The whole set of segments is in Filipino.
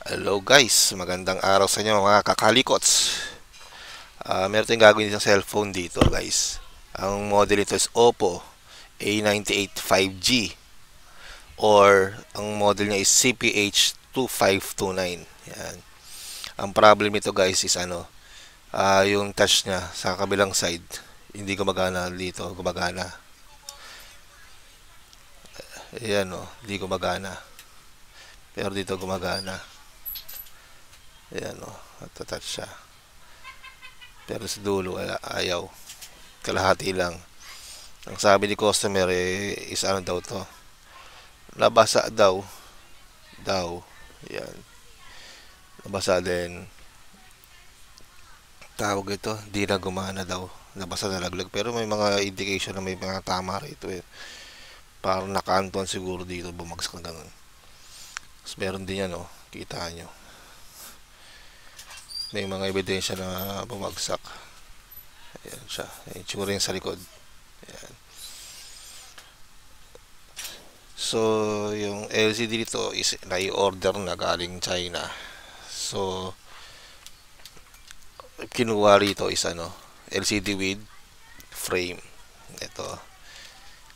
Hello guys, magandang araw sa inyo mga kakalikots. Meron tayong gagawin sa cellphone dito guys. Ang model nito is Oppo A98 5G or ang model niya is CPH2529. Yan. Ang problem nito guys is yung touch niya sa kabilang side. Hindi gumagana dito, gumagana. Ayan o, hindi gumagana. Pero dito gumagana. Ayan o, touch siya. Pero sa dulo, ayaw. Kalahati lang. Ang sabi ni customer is ano daw to. Nabasa daw. Yan. Nabasa din. Tawag ito. Di na gumana daw. Nabasa na laglag. Pero may mga indication na may mga tama rito eh. Parang nakaanton siguro dito. Bumagsak na ganun. Tapos meron din yan oh. Kita nyo. May mga ebidensya na bumagsak. Ayan siya. Ayan, tsura yung sa likod. Ayan. So, yung LCD dito is nai-order na galing China. So, kinuha rito is LCD with frame. Ito.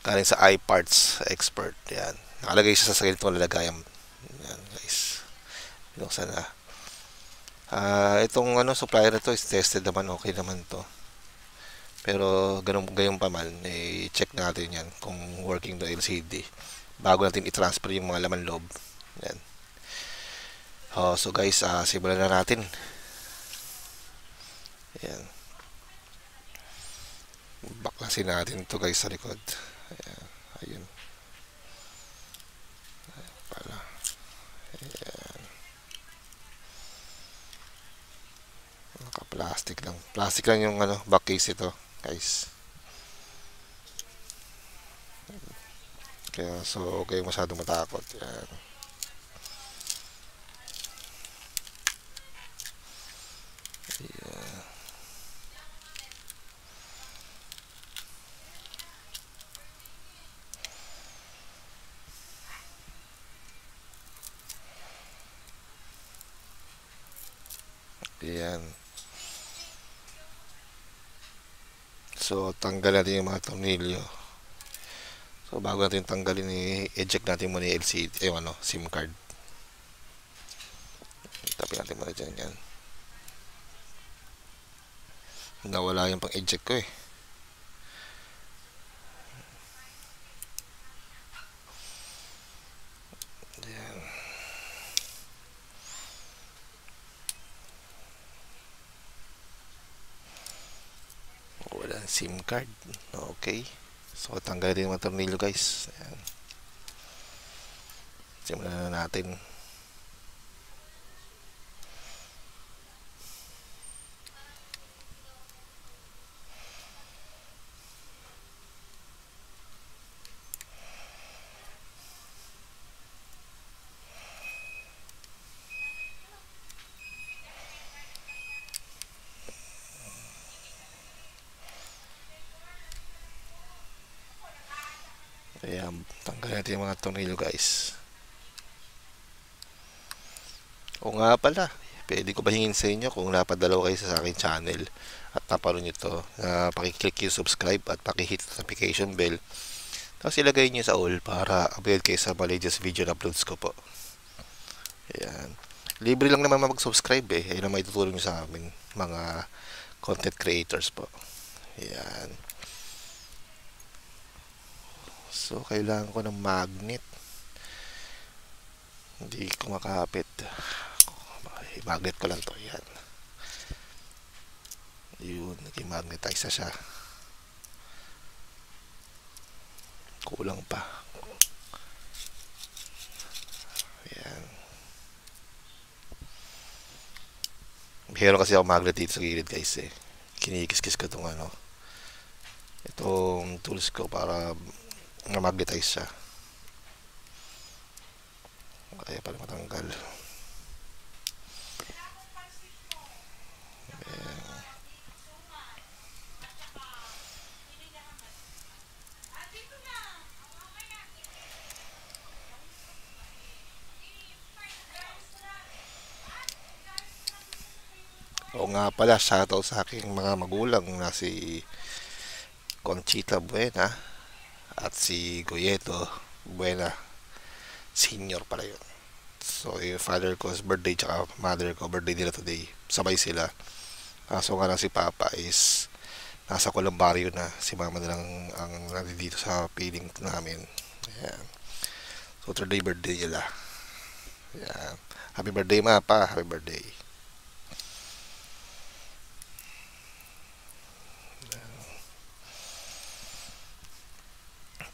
Galing sa iParts Expert. Yan. Nakalagay siya sa ganitong lalagayan. Yan, guys. Binuksan na. Itong supplier na to is tested naman. Okay naman to. Pero gayon pa man, check natin yan kung working the LCD bago natin i-transfer yung mga laman loob. Yan. So guys, simulan na natin. Yan. Baklasin natin ito guys sa likod. Ayan. Ayun. Pala. Ayan. Naka-plastic lang. Plastic lang yung back case ito guys. Kaya so okay masyadong matakot. Yan. Ayan. Ayan. So, tanggal natin yung mga tornilyo. So, bago natin tanggalin, i-eject natin muna yung LCD, SIM card. Tapin natin muna dyan yan. Nawala yung pang-eject ko eh. Ayan. Wala SIM card. Okay. So, tanggalin din yung mga tornilyo guys. Ayan. Simulan na natin. Ayan. Tanggalin natin yung mga tornilyo guys. O nga pala, pwede ko ba hingin sa inyo kung napadalaw kayo sa aking channel at napanood nyo to, pakiclick yung subscribe at pakihit notification bell. Tapos ilagay nyo sa all para update kayo sa latest video na uploads ko po. Ayan. Libre lang naman mag-subscribe eh. Ayun ang may tutulong nyo sa amin, mga content creators po. Ayan. So, kailangan ko ng magnet. Hindi ko makapit. I-magnet ko lang to. Ayan. Yun, nag-magnetize na siya. Kulang pa. Ayan. Meron kasi ako magnet dito sa gilid guys eh. Kinikis-kis ko itong itong tools ko para magnetize siya. Kaya pala matanggal. O nga pala, shoutout sa aking mga magulang na si Conchita Buena at si Goyeto Buena. Senior pala yun. So, yung father ko is birthday, tsaka mother ko birthday nila today. Sabay sila. So nga lang si Papa is nasa Columbario na. Si Mama na lang ang nandito sa piling namin. Ayan. So, today birthday nila. Ayan. Happy birthday, Ma, Pa. Happy birthday.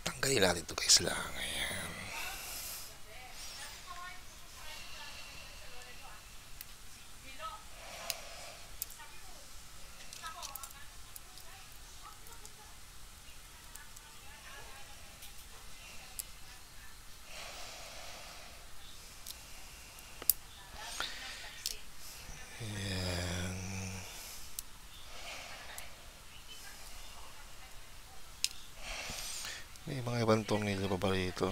Tanggalin natin ito guys lang. Ayan. Ayan. May mga ibang tornilyo pa ba rito?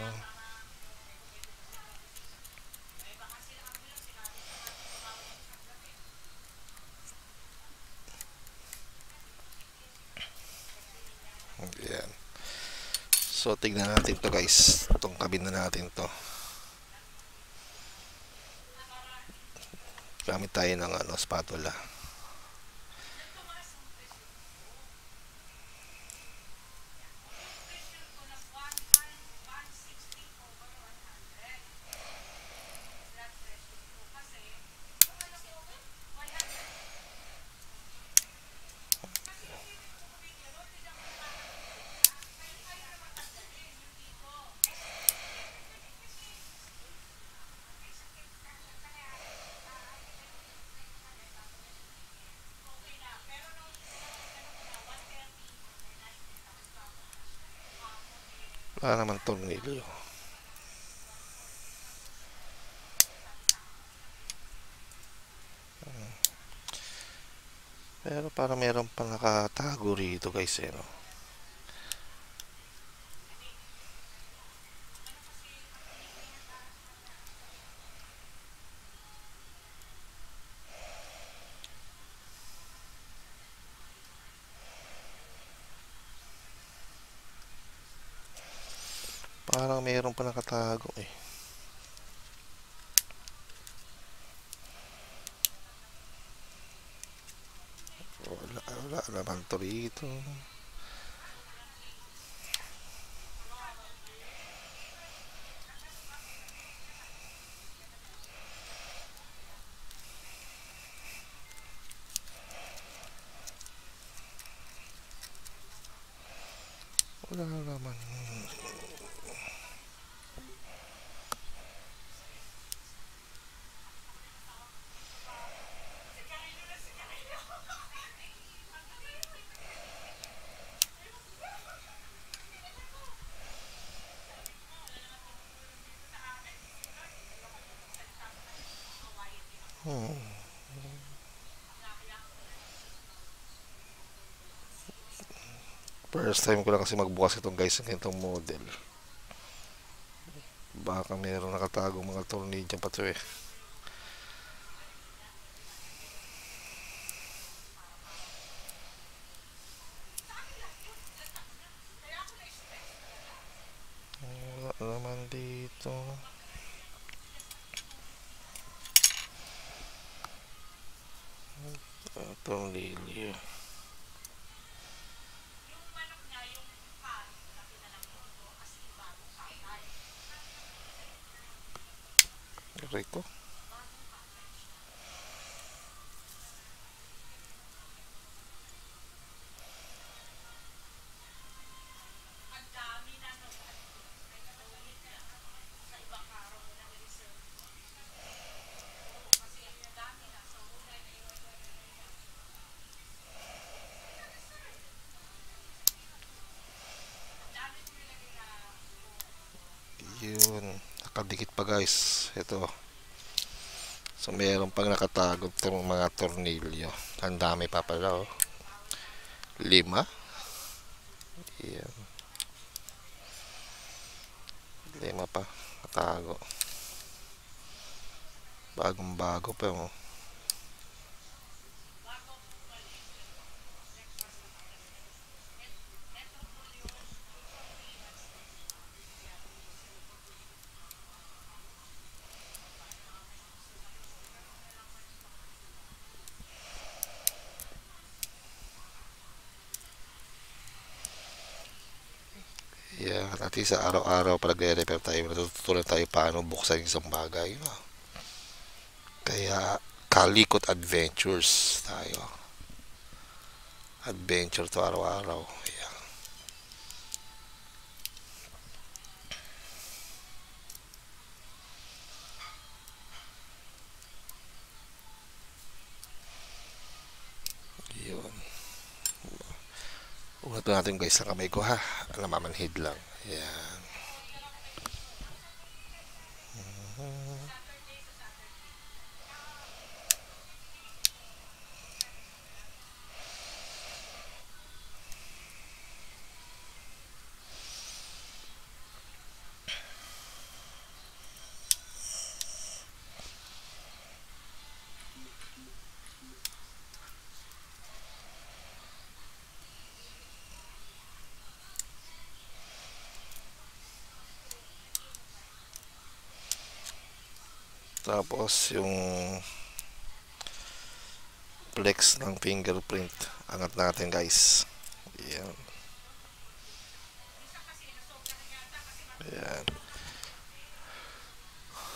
Ayan. So, tignan natin to guys. Itong kabin na natin to. Gamit tayo ng spatula. Wala naman tornilyo. Pero parang meron pa nakatago rito guys no? Parang meron pa nakatago eh. Wala naman to rito. Wala naman. First time ko lang kasi magbukas itong guys ng itong model. Baka meron nakatagong mga tornilyo pa to eh. Wala naman dito. Tornilyo. Rito. Yun. Nakadikit pa guys. Ito. So meron pang nakatago itong mga tornilyo. Ang dami pa pala oh. 5. Yan. 5 pa. Nakatago. Bagong bago pa oh. At least sa araw-araw pag nagre-repair tayo, natututunan tayo paano buksan yung isang bagay, no? Kaya Kalikot Adventures tayo. Adventure to araw-araw. Yeah. Yun. Unat natin guys sa kamay ko ha. Namamanhid lang. Yan. Tapos yung flex ng fingerprint. Angat natin guys. Yan. Yan.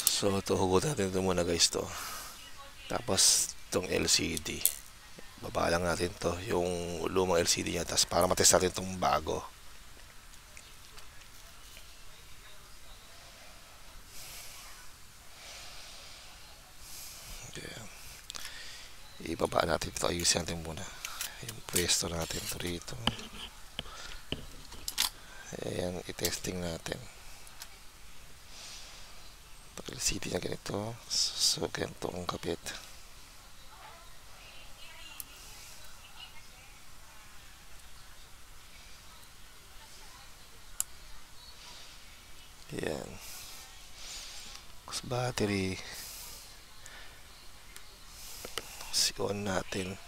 So ito hugot natin ito muna guys to. Tapos itong LCD. Baba lang natin to. Yung lumang LCD niya. Tapos para matest natin itong bago. Ibaba natin ito, ayusin natin muna yung pwesto natin ito rito. Ayan, i-testing natin pag LCD niya ganito. So ganito ang kapit. Ayan, battery on natin.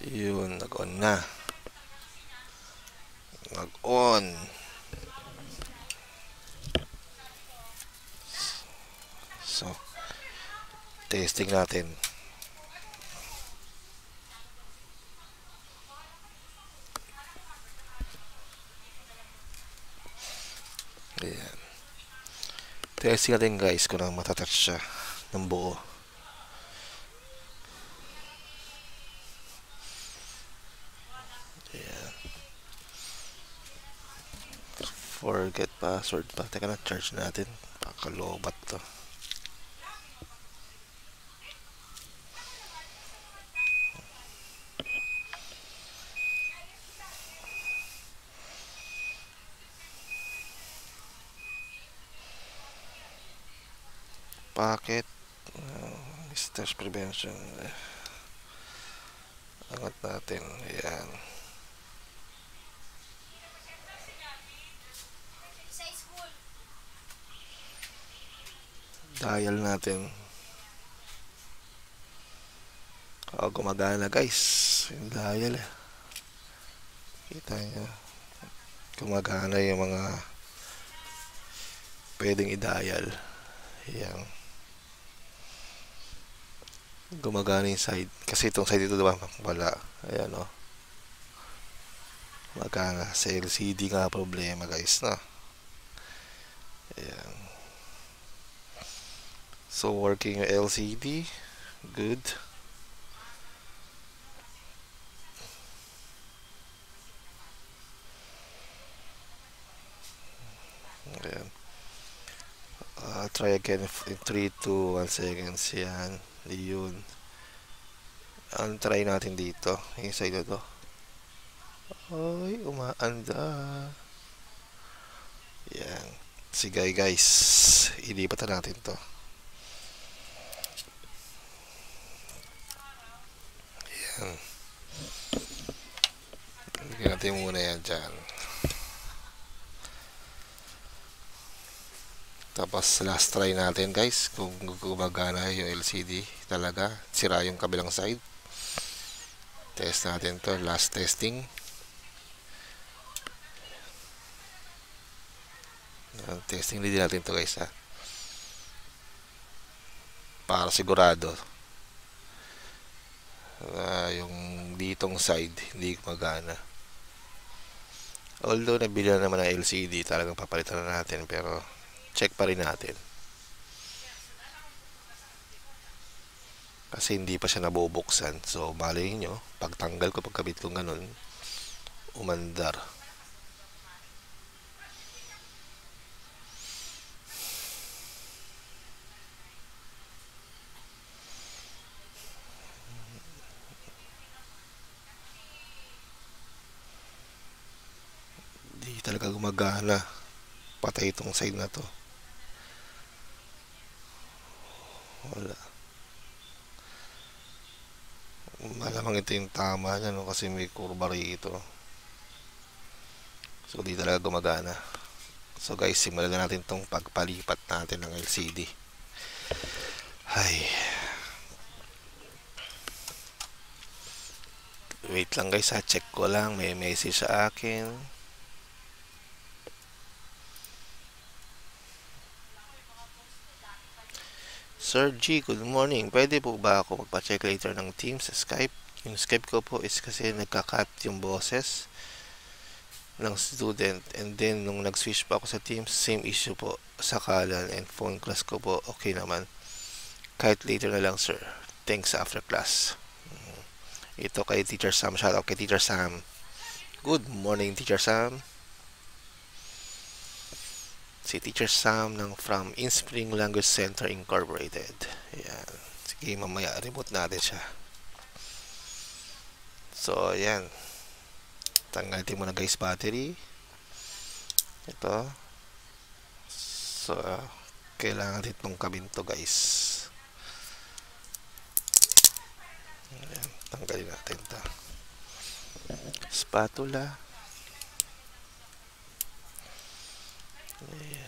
Yun, nag-on na. Nag-on. So, testing natin. Ayan. Testing natin guys kung matatouch siya ng buo. Ayan. Forget password pa. Teka na, charge natin. Pakalobat to. Packet mistakes prevention. Angat natin. Ayan. Dial natin. Gumagana guys yung dial. Kita nyo, gumagana yung mga pwedeng i-dial. Ayan. Gumagana yung side. Kasi itong side dito diba wala. Ayan o. Gumagana. Sa LCD nga problema guys na. Ayan. So working yung LCD. Good. Ayan. Try again in 3, 2, 1 seconds. Yan. Yun. Try natin dito. Yung side na to. Ay, umaanda. Yan. Sige guys. Ilipatan natin to. Yan. Lagyan natin muna yan dyan. Tapos last try natin guys kung gumagana yung LCD talaga, sira yung kabilang side. Test natin to, last testing. Testing din natin to guys ha, para sigurado. Yung ditong side hindi gumagana. Although nabili na naman ng LCD, talagang papalitan na natin, pero check pa rin natin. Kasi hindi pa siya nabubuksan. So malay nyo, pagtanggal ko, pagkabit ko ganun, umandar. Hindi talaga gumagana. Patay itong side na to. Wala. Malamang ito yung tama niya, no? Kasi may kurba rito. So di talaga gumagana. So guys, simulan na natin tong pagpalipat natin ng LCD. Ay. Wait lang guys ha, check ko lang. May message sa akin. Sir G, good morning. Pwede po ba ako magpa-check later ng Teams sa Skype? Yung Skype ko po is kasi nagka-cut yung boses ng student, and then nung nag-switch pa ako sa Teams, same issue po sa kalan, and phone class ko po okay naman. Kahit later na lang sir. Thanks after class. Ito kay Teacher Sam. Shout out kay Teacher Sam. Good morning Teacher Sam. Si Teacher Sam ng from Inspring Language Center Incorporated. Ayan. Sige, mamaya remote natin siya. So, ayan. Tanggalin mo na guys battery. Ito. So, kailangan din itong kabinto guys. Ayan. Tanggalin natin ito. Spatula. Ayan.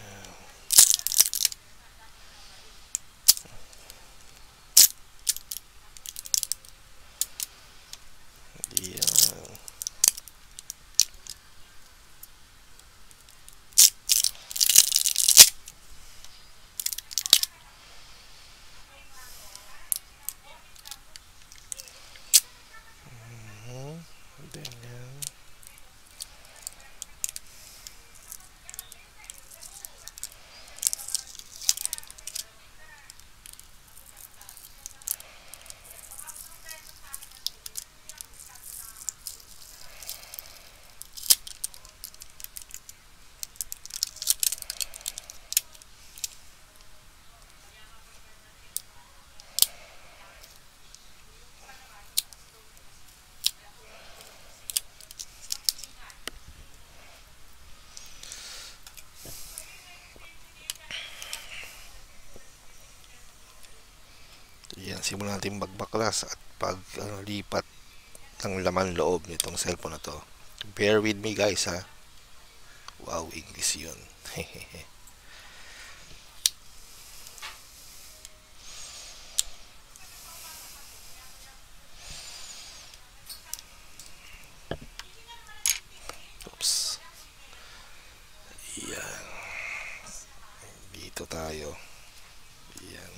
Yan, simulan natin magbaklas at paglipat ng laman loob nitong cellphone na to. Bear with me guys ha. Wow, English yun. Oops. Yan. Dito tayo. Yan.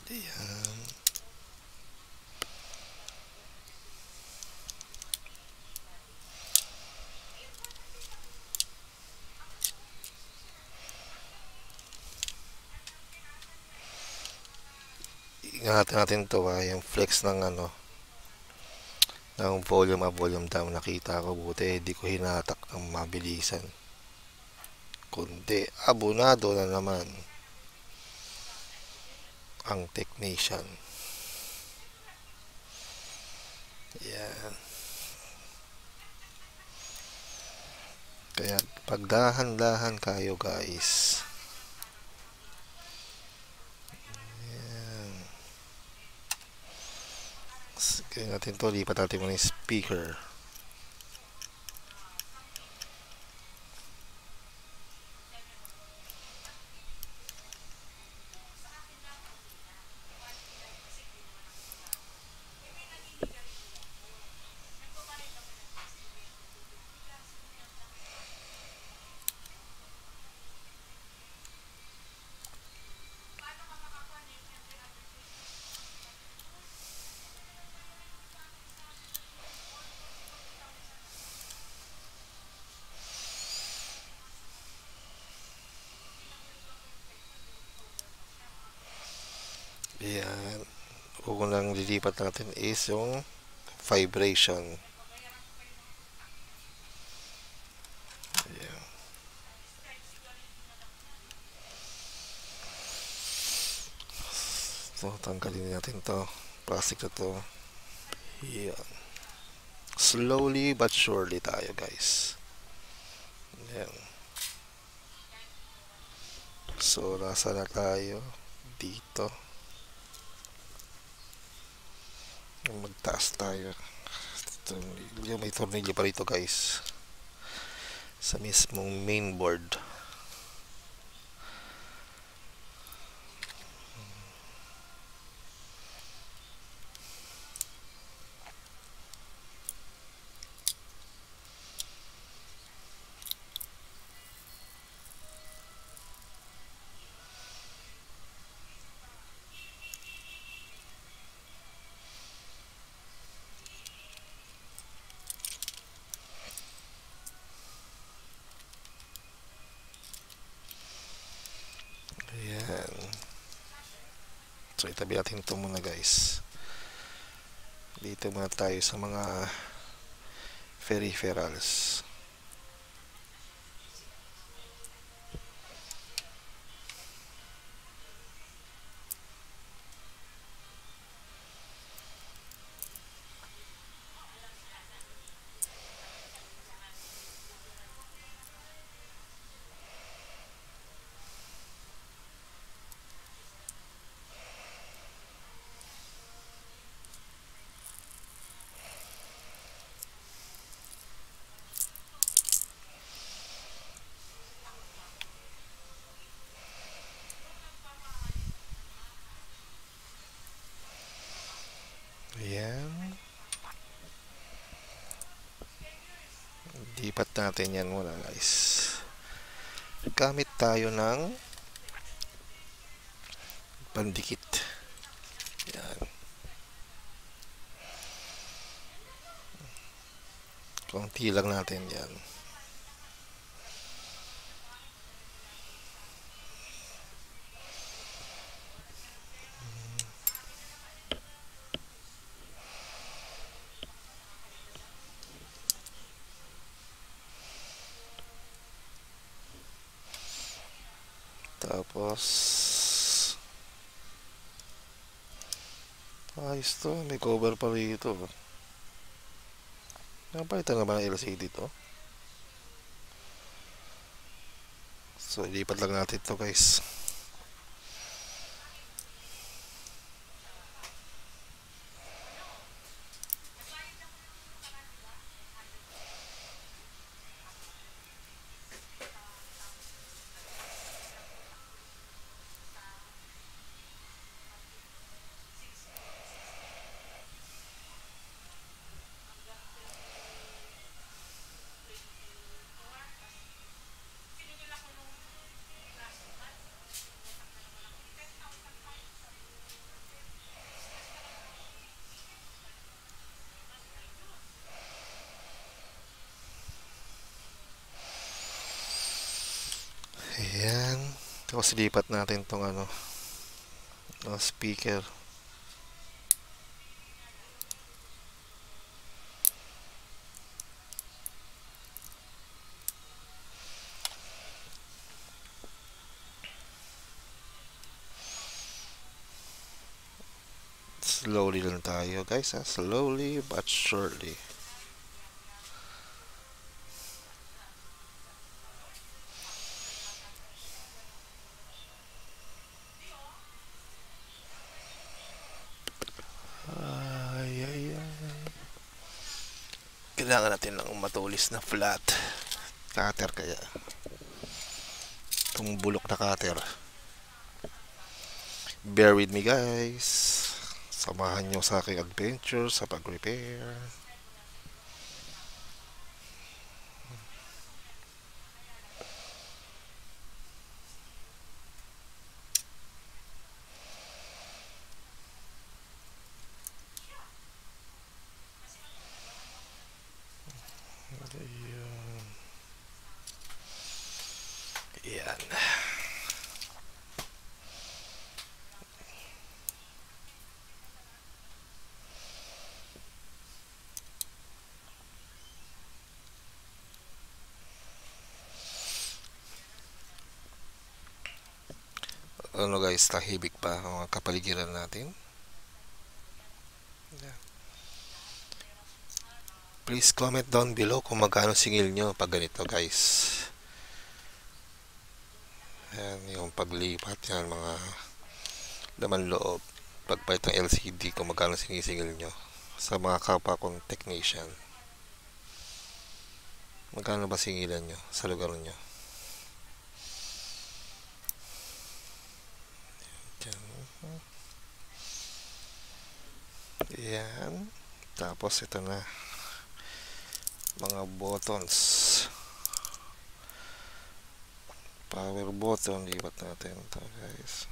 Yan. Ingatan natin to ha, yung flex ng ng volume up, volume down. Nakita ko, buti hindi ko hinatak ng mabilisan. Kundi abonado na naman ang technician. Yan. Kaya pagdahan-dahan kayo guys. Yan. Kaya natin to, lipat natin muna yung speaker. Ayan. Unang lilipat natin is yung vibration. Ayan. So, tanggalin natin to. Plastic na to. Ayan. Slowly but surely tayo, guys. Ayan. So, nasa na tayo? Dito. Magtaas tayo. Ito, may tornilyo pa rito, guys. Sa mismong mainboard. Ayan. So, itabi natin ito muna, guys. Dito muna tayo sa mga peripherals. Ayan. Lipat natin yan muna, guys. Gamit tayo ng pandikit. Ayan. Konti lang natin yan. Tapos ayos to, may cover pa rito. Napalitan naman ng LCD to. So, ilipat lang natin to, guys. Ayan. Tapos lipat natin tong speaker. Slowly lang tayo, guys, ha? Slowly but surely. Kailangan natin ng matulis na flat cutter, kaya itong bulok na cutter. Bear with me, guys. Samahan nyo sa aking adventure sa pag-repair. Yan. ano guys, tahimik pa ang mga kapaligiran natin. Please comment down below kung magkano singil nyo pag ganito guys. Ayan, yung paglipat yan, mga laman loob. Pagpalit ng LCD kung magkano sinisingil nyo. Sa mga kapwa kong technician, magkano ba singilan nyo sa lugar nyo? Yan. Tapos ito na, mga buttons, power button. Lipat natin ito guys.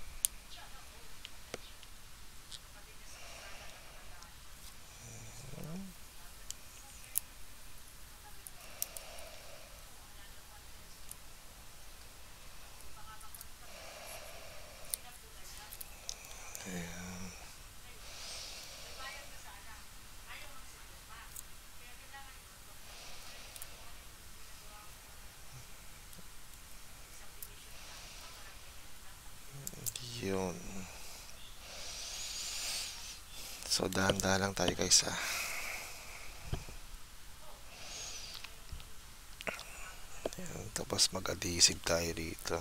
Yun. So dahan-dahan lang tayo guys ha. Yan, tapos mag-adhesive tayo dito.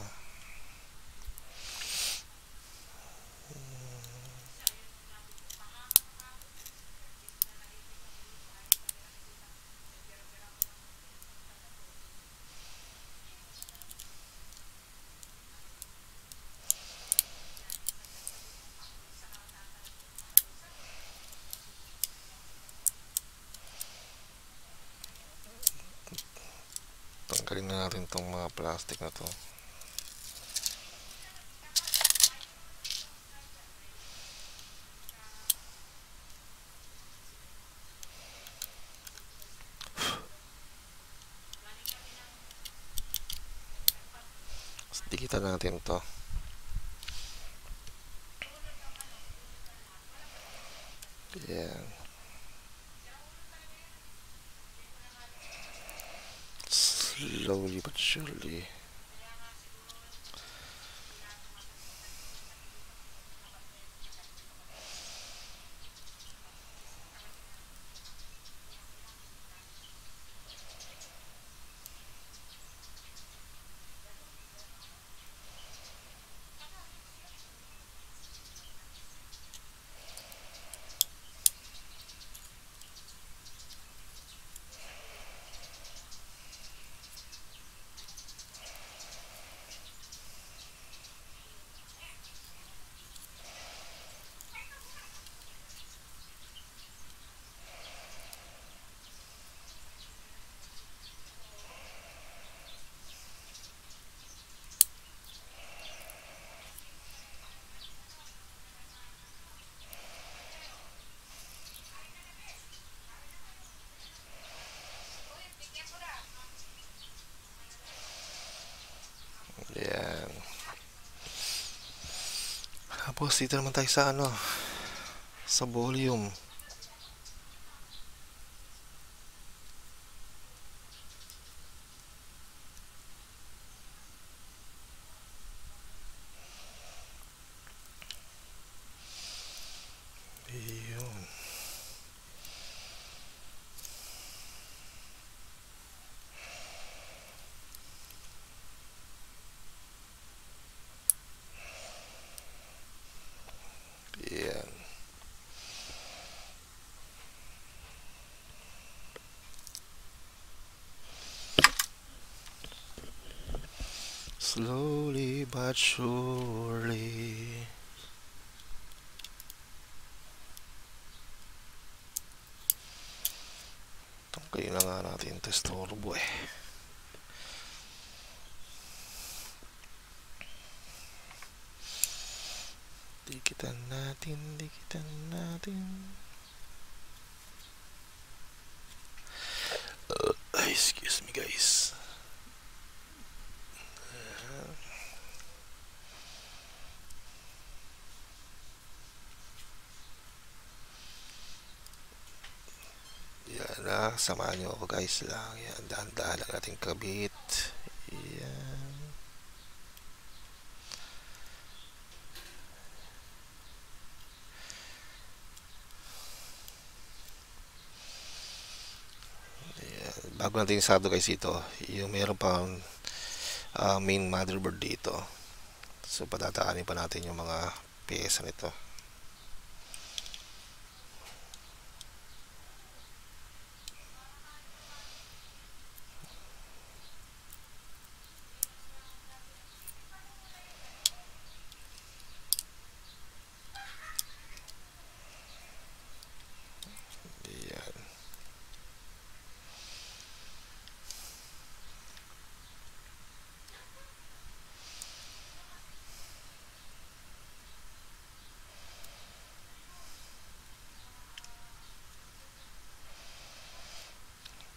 Tanggalin na natin itong mga plastic na to. Dikitan natin to. Yan. Slowly but surely. Yan. Tapos dito naman tayo sa ano, sa volume. Yun. Yan. Slowly but surely. Tanggalin na nga natin ito, storbo eh. Dikitan natin, dikitan natin. Excuse me guys. Yan na, samahan nyo ako guys lang. Yan, dahan-dahan lang natin kabit. Yan. bago natin isado guys ito, yung meron pang main motherboard dito. So patatahanin pa natin yung mga pyesa nito. Ayan.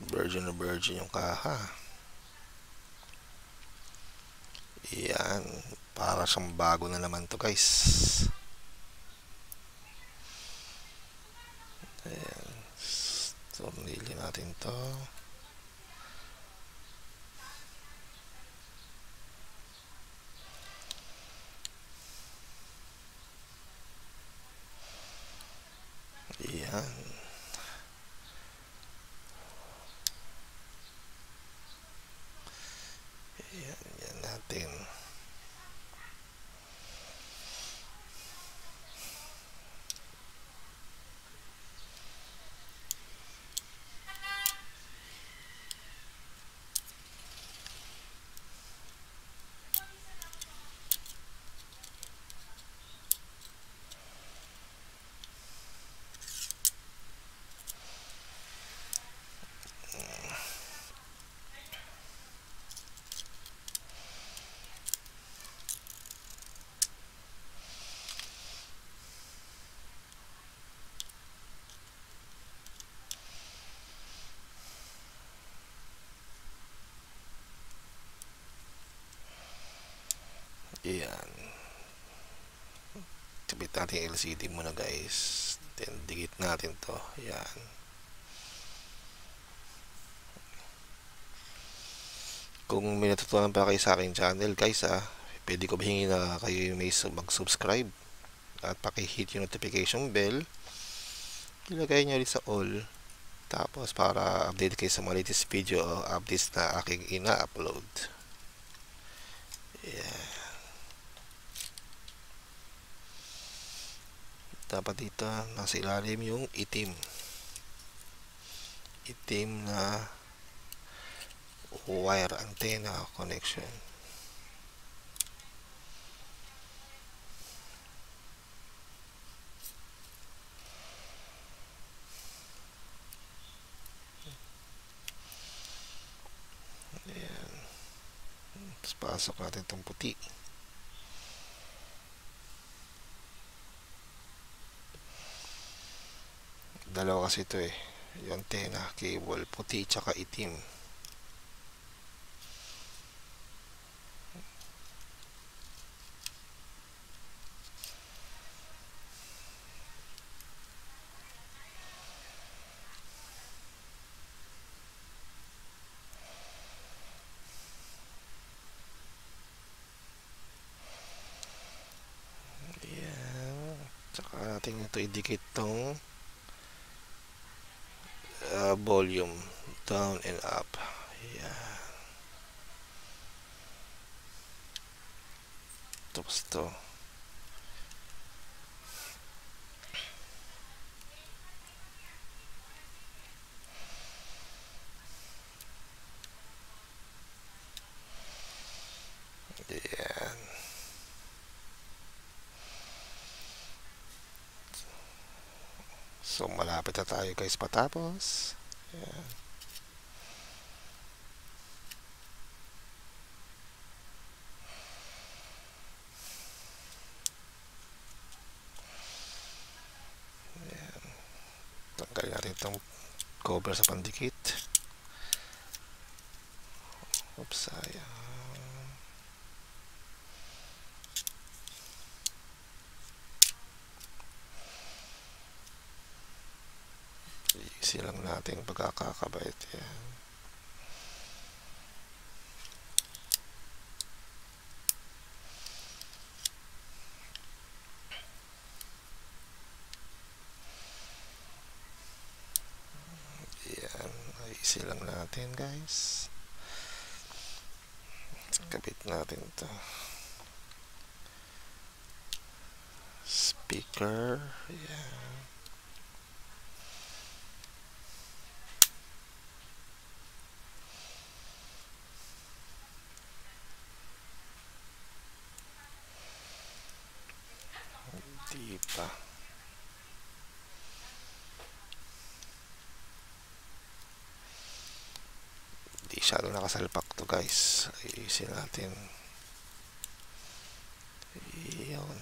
Virgin na virgin yung kaha. Yan, para siyang bago na naman to guys. Ayan, tornilyo natin to. Ayan. Ayan, yan natin. Ayan. Kapit natin yung LCD muna guys. Then dikit natin to. Ayan. Kung may natutunan pa kayo sa aking channel guys pwede ko bahingin na kayo yung may mag-subscribe at paki-hit yung notification bell. Ilagay nyo rin sa all. Tapos para update kayo sa mga latest video updates na aking ina-upload. Yeah. Dapat dito nasa ilalim yung itim na wire antenna connection. Ayan. Tapos pasok natin itong puti. Dalawa kasi ito yung antenna cable, puti tsaka itim. Ayan. Tsaka natin ito idikit tong volume down and up. Ayan. Tapos to ayan. So malapit na tayo guys patapos. Ayan. Ayan. Tanggalin natin itong cover sa pandikit. Oops, sayang. Easy lang natin pagkakakabait. Yan. Yan. Easy lang natin. natin guys. Kabit natin to speaker. Yan. Di pa. Di masyado nakasalpak to guys. Ayusin natin. Yun.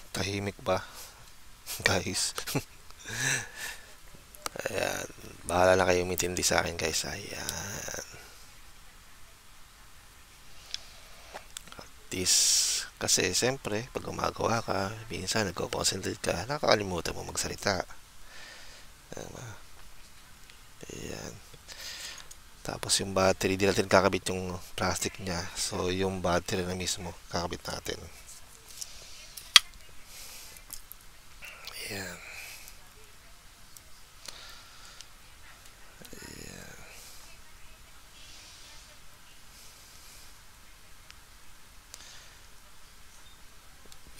Tahimik ba guys? Ayan, bahala na kayo umintindi sa akin guys. Ayan, this kasi siyempre pag gumagawa ka minsan nagko-concentrate ka, nakakalimutan mo magsalita. Ayan, tapos yung battery di natin kakabit yung plastic nya, so yung battery na mismo kakabit natin. Ayan.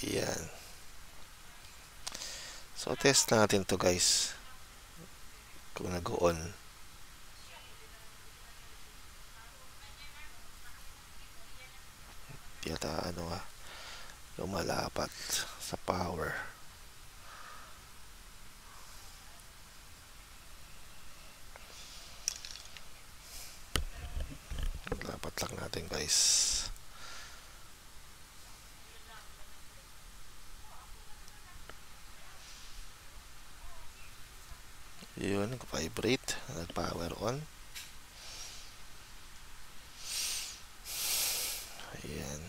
Ayan. So test natin to guys kung nag-on. Yata lumalapat sa power. Lapat lang natin guys. Yun, nag-vibrate, nag-power on. Ayan.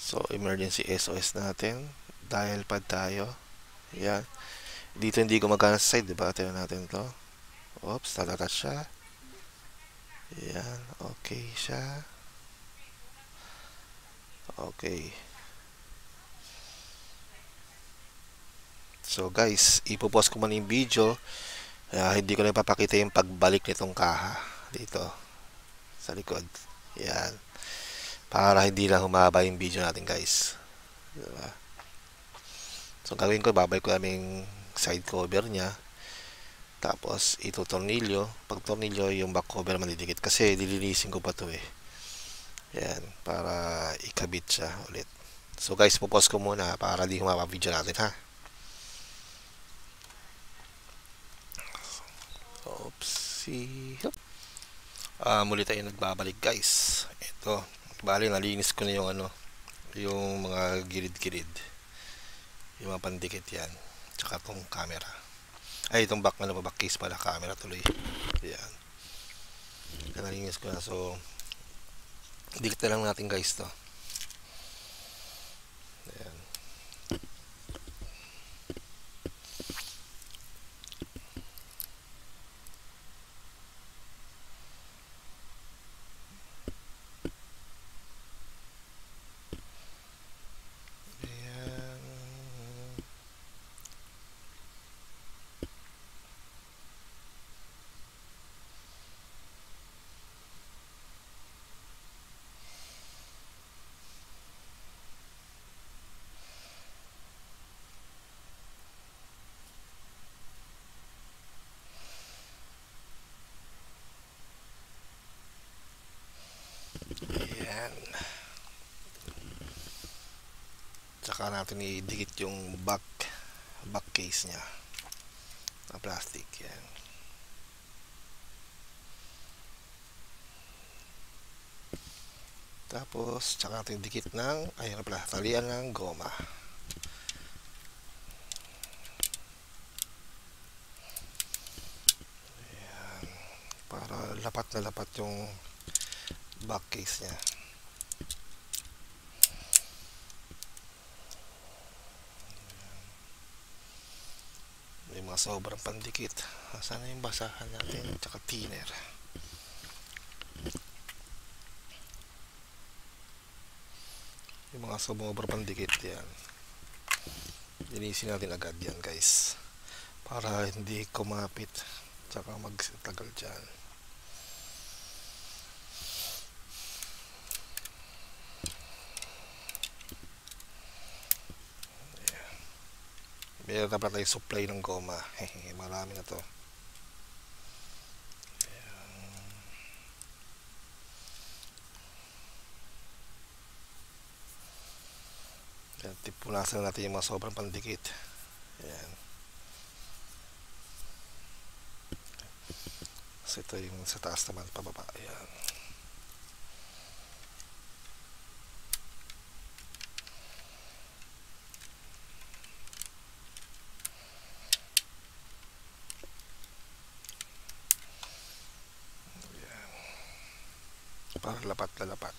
So, emergency SOS natin. Dial pad tayo. Ayan. Dito hindi gumagana sa side, diba? Tingnan natin to. Oops, tatatat siya. Ayan. Okay siya. Okay. So, guys, ipopost ko muna yung video. Hindi ko na ipapakita yung pagbalik nitong kaha. Dito. Sa likod. Ayan. Para hindi lang humaba yung video natin guys, diba? So gawin ko, babalik ko namin side cover nya, tapos ito tornilyo. Pag tornilyo yung back cover manidikit kasi dilinisin ko pa to eh. Yan, para ikabit siya ulit. So guys, pupause ko muna para di humaba video natin ha. Oopsie. Muli tayo nagbabalik guys. Ito, bali nalinis ko na yung yung mga gilid-gilid, yung mga pandikit yan, tsaka tong camera, ay itong back case pala, camera tuloy. Yan, nalinis ko na. So dikit na lang natin guys to. Ayan. Ayan. Tsaka natin idikit yung back case nya na plastic. Yan. Tapos tsaka natin dikit ng ayun pala, talian ng goma. Ayan. Para lapat na lapat yung back case nya. May mga sobrang pandikit. Sana yung basahan natin tsaka thinner. Yung mga sobrang pandikit yan, linisin natin agad yan guys, para hindi kumapit tsaka magtagal dyan. Meron na pala tayo supply ng goma. Marami na to. Ayan. Punasan natin yung mga sobrang pandikit. Ayan. So ito yung sa taas naman, pababa. Ayan. Para lapat na lapat.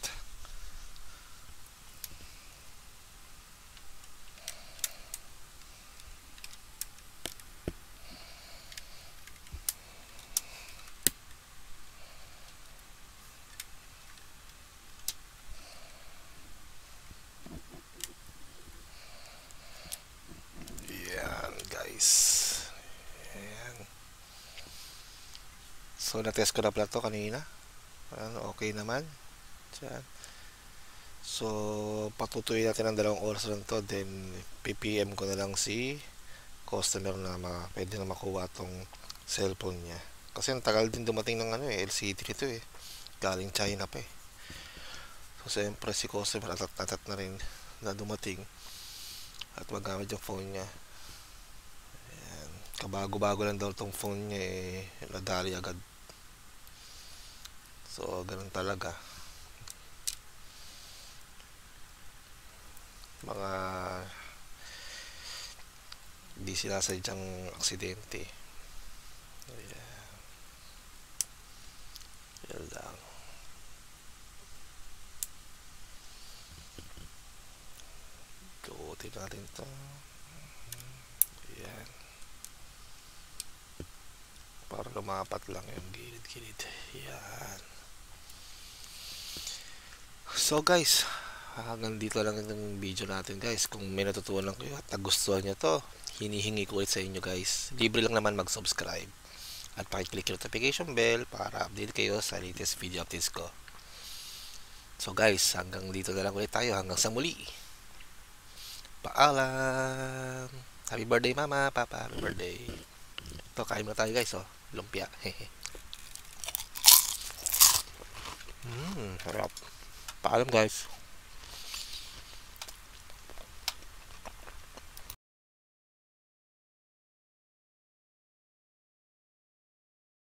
Yan guys. Ayan. So na-test ko na pala to kanina. Okay naman. Diyan. So patutuloy natin ng 2 oras lang to, then PPM ko na lang si customer na pwede na makuha tong cellphone niya, kasi ang tagal din dumating ng LCD nito galing China pa So siyempre si customer atat na rin na dumating at magamit yung phone niya. Ayan. Kabago-bago lang daw tong phone niya nadali agad. So ganun talaga, mga hindi sinasadyang aksidente. Ayan. Yan lang. Tuutin natin to. Ayan. Para lumapat lang yung gilid-gilid. Ayan. So guys, hanggang dito lang yung video natin guys. Kung may natutunan kayo at nagustuhan nyo to, hinihingi ko ulit sa inyo guys. Libre lang naman mag-subscribe at pakiclick yung notification bell para update kayo sa latest video updates ko. So guys, hanggang dito na lang ulit tayo. Hanggang sa muli. Paalam. Happy birthday mama, papa. Happy birthday. Ito, kain na tayo guys. Lumpia. Harap. Paalam guys.